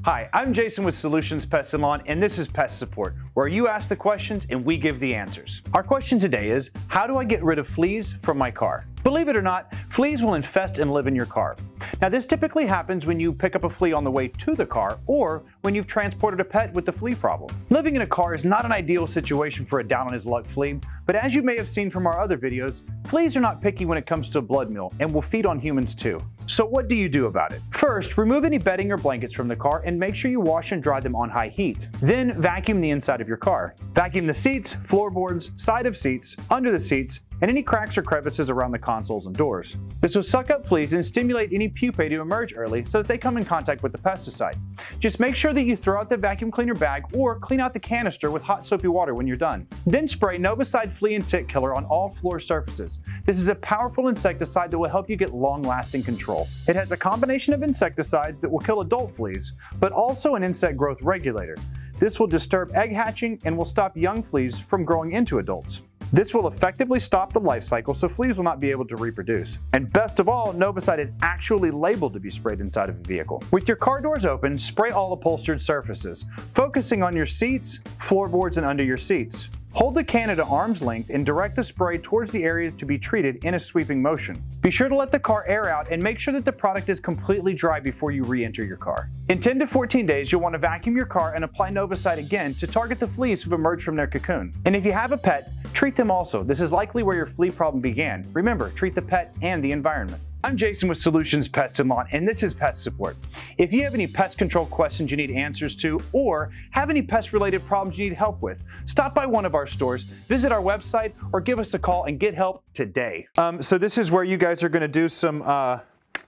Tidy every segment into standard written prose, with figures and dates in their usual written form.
Hi, I'm Jason with Solutions Pest and Lawn, and this is Pest Support, where you ask the questions and we give the answers. Our question today is, how do I get rid of fleas from my car? Believe it or not, fleas will infest and live in your car. Now, this typically happens when you pick up a flea on the way to the car or when you've transported a pet with the flea problem. Living in a car is not an ideal situation for a down-on-his-luck flea, but as you may have seen from our other videos, fleas are not picky when it comes to a blood meal and will feed on humans too. So what do you do about it? First, remove any bedding or blankets from the car and make sure you wash and dry them on high heat. Then vacuum the inside of your car. Vacuum the seats, floorboards, side of seats, under the seats, and any cracks or crevices around the consoles and doors. This will suck up fleas and stimulate any pupae to emerge early so that they come in contact with the pesticide. Just make sure that you throw out the vacuum cleaner bag or clean out the canister with hot soapy water when you're done. Then spray Novicide Flea and Tick Killer on all floor surfaces. This is a powerful insecticide that will help you get long-lasting control. It has a combination of insecticides that will kill adult fleas, but also an insect growth regulator. This will disturb egg hatching and will stop young fleas from growing into adults. This will effectively stop the life cycle so fleas will not be able to reproduce. And best of all, Novicide is actually labeled to be sprayed inside of a vehicle. With your car doors open, spray all upholstered surfaces, focusing on your seats, floorboards, and under your seats. Hold the can at arm's length and direct the spray towards the area to be treated in a sweeping motion. Be sure to let the car air out and make sure that the product is completely dry before you re-enter your car. In 10 to 14 days, you'll want to vacuum your car and apply Novicide again to target the fleas who've emerged from their cocoon. And if you have a pet, treat them also. This is likely where your flea problem began. Remember, treat the pet and the environment. I'm Jason with Solutions Pest and Lawn, and this is Pest Support. If you have any pest control questions you need answers to, or have any pest-related problems you need help with, stop by one of our stores, visit our website, or give us a call and get help today. So this is where you guys are going to do some,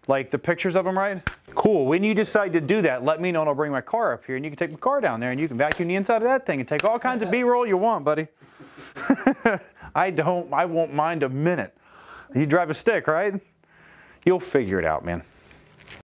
like the pictures of them, right? Cool. When you decide to do that, let me know and I'll bring my car up here, and you can take my car down there, and you can vacuum the inside of that thing and take all kinds of B-roll you want, buddy. I won't mind a minute. You drive a stick, right? You'll figure it out, man.